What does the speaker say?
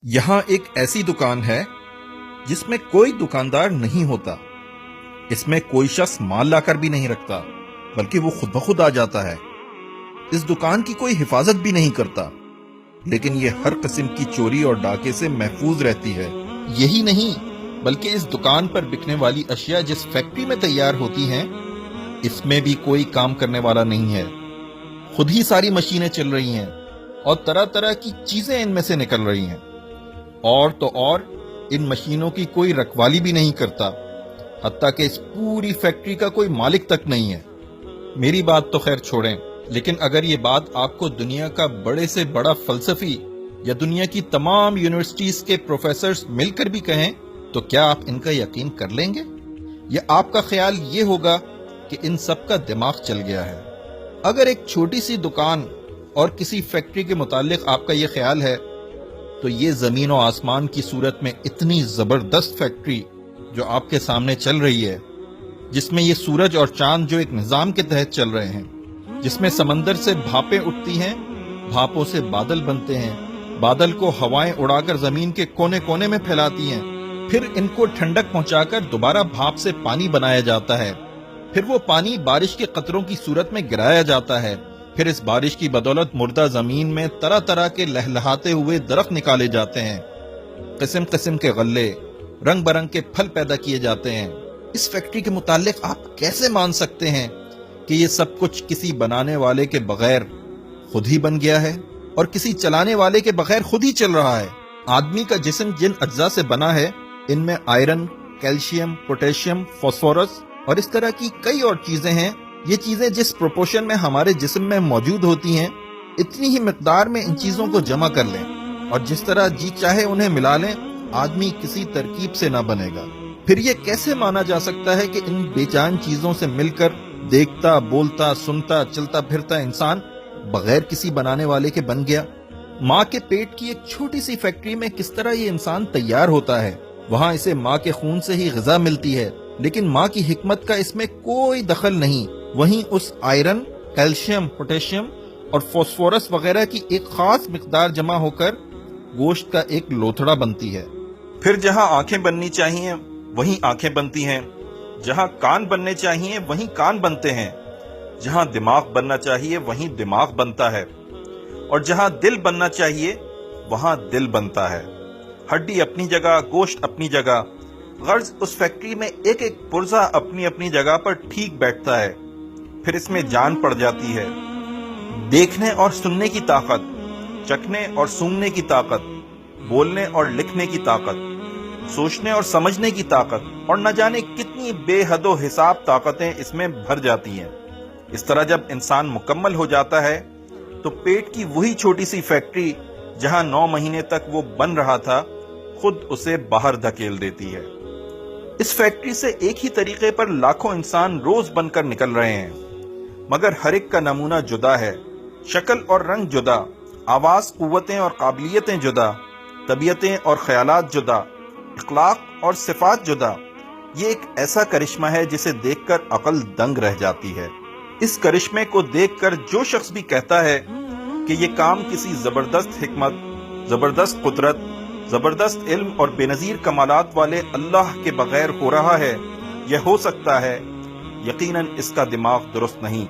یہاں ایک ایسی دکان ہے جس میں کوئی دکاندار نہیں ہوتا. اس میں کوئی شخص مال لا کر بھی نہیں رکھتا بلکہ وہ خود بخود آ جاتا ہے. اس دکان کی کوئی حفاظت بھی نہیں کرتا لیکن یہ ہر قسم کی چوری اور ڈاکے سے محفوظ رہتی ہے. یہی نہیں بلکہ اس دکان پر بکنے والی اشیاء جس فیکٹری میں تیار ہوتی ہیں اس میں بھی کوئی کام کرنے والا نہیں ہے. خود ہی ساری مشینیں چل رہی ہیں اور طرح طرح کی چیزیں ان میں سے نکل رہی ہیں. اور تو اور ان مشینوں کی کوئی رکھوالی بھی نہیں کرتا، حتیٰ کہ اس پوری فیکٹری کا کوئی مالک تک نہیں ہے. میری بات تو خیر چھوڑیں، لیکن اگر یہ بات آپ کو دنیا کا بڑے سے بڑا فلسفی یا دنیا کی تمام یونیورسٹیز کے پروفیسرز مل کر بھی کہیں تو کیا آپ ان کا یقین کر لیں گے؟ یا آپ کا خیال یہ ہوگا کہ ان سب کا دماغ چل گیا ہے؟ اگر ایک چھوٹی سی دکان اور کسی فیکٹری کے متعلق آپ کا یہ خیال ہے تو یہ زمین و آسمان کی صورت میں اتنی زبردست فیکٹری جو آپ کے سامنے چل رہی ہے، جس میں یہ سورج اور چاند جو ایک نظام کے تحت چل رہے ہیں، جس میں سمندر سے بھاپیں اٹھتی ہیں، بھاپوں سے بادل بنتے ہیں، بادل کو ہوائیں اڑا کر زمین کے کونے کونے میں پھیلاتی ہیں، پھر ان کو ٹھنڈک پہنچا کر دوبارہ بھاپ سے پانی بنایا جاتا ہے، پھر وہ پانی بارش کے قطروں کی صورت میں گرایا جاتا ہے، پھر اس بارش کی بدولت مردہ زمین میں طرح طرح کے لہلہاتے ہوئے درخت نکالے جاتے ہیں، قسم قسم کے غلے، رنگ برنگ کے پھل پیدا کیے جاتے ہیں. اس فیکٹری کے متعلق آپ کیسے مان سکتے ہیں کہ یہ سب کچھ کسی بنانے والے کے بغیر خود ہی بن گیا ہے اور کسی چلانے والے کے بغیر خود ہی چل رہا ہے؟ آدمی کا جسم جن اجزاء سے بنا ہے ان میں آئرن، کیلشیم، پوٹیشیم، فاسفورس اور اس طرح کی کئی اور چیزیں ہیں. یہ چیزیں جس پروپورشن میں ہمارے جسم میں موجود ہوتی ہیں اتنی ہی مقدار میں ان چیزوں کو جمع کر لیں اور جس طرح جی چاہے انہیں ملا لیں، آدمی کسی ترکیب سے نہ بنے گا. پھر یہ کیسے مانا جا سکتا ہے کہ ان بے جان چیزوں سے مل کر دیکھتا، بولتا، سنتا، چلتا پھرتا انسان بغیر کسی بنانے والے کے بن گیا؟ ماں کے پیٹ کی ایک چھوٹی سی فیکٹری میں کس طرح یہ انسان تیار ہوتا ہے؟ وہاں اسے ماں کے خون سے ہی غذا ملتی ہے، لیکن ماں کی حکمت کا اس میں کوئی دخل نہیں. وہیں اس آئرن، کیلشیم، پوٹیشیم اور فاسفورس وغیرہ کی ایک خاص مقدار جمع ہو کر گوشت کا ایک لوتھڑا بنتی ہے. پھر جہاں آنکھیں بننی چاہیے وہیں آنکھیں بنتی ہیں، جہاں کان بننے چاہیے وہیں کان بنتے ہیں، جہاں دماغ بننا چاہیے وہیں دماغ بنتا ہے، اور جہاں دل بننا چاہیے وہاں دل بنتا ہے. ہڈی اپنی جگہ، گوشت اپنی جگہ، غرض اس فیکٹری میں ایک ایک پرزہ اپنی اپنی جگہ پر ٹھیک بیٹھتا ہے. پھر اس میں جان پڑ جاتی ہے، دیکھنے اور سننے کی طاقت، چکھنے اور سونگھنے کی طاقت، بولنے اور لکھنے کی طاقت، سوچنے اور سمجھنے کی طاقت، اور نہ جانے کتنی بے حد و حساب طاقتیں اس میں بھر جاتی ہیں. اس طرح جب انسان مکمل ہو جاتا ہے تو پیٹ کی وہی چھوٹی سی فیکٹری جہاں 9 مہینے تک وہ بن رہا تھا خود اسے باہر دھکیل دیتی ہے. اس فیکٹری سے ایک ہی طریقے پر لاکھوں انسان روز بن کر نکل رہے ہیں، مگر ہر ایک کا نمونہ جدا ہے، شکل اور رنگ جدا، آواز، قوتیں اور قابلیتیں جدا، طبیعتیں اور خیالات جدا، اخلاق اور صفات جدا. یہ ایک ایسا کرشمہ ہے جسے دیکھ کر عقل دنگ رہ جاتی ہے. اس کرشمے کو دیکھ کر جو شخص بھی کہتا ہے کہ یہ کام کسی زبردست حکمت، زبردست قدرت، زبردست علم اور بے نظیر کمالات والے اللہ کے بغیر ہو رہا ہے، یہ ہو سکتا ہے، یقیناً اس کا دماغ درست نہیں.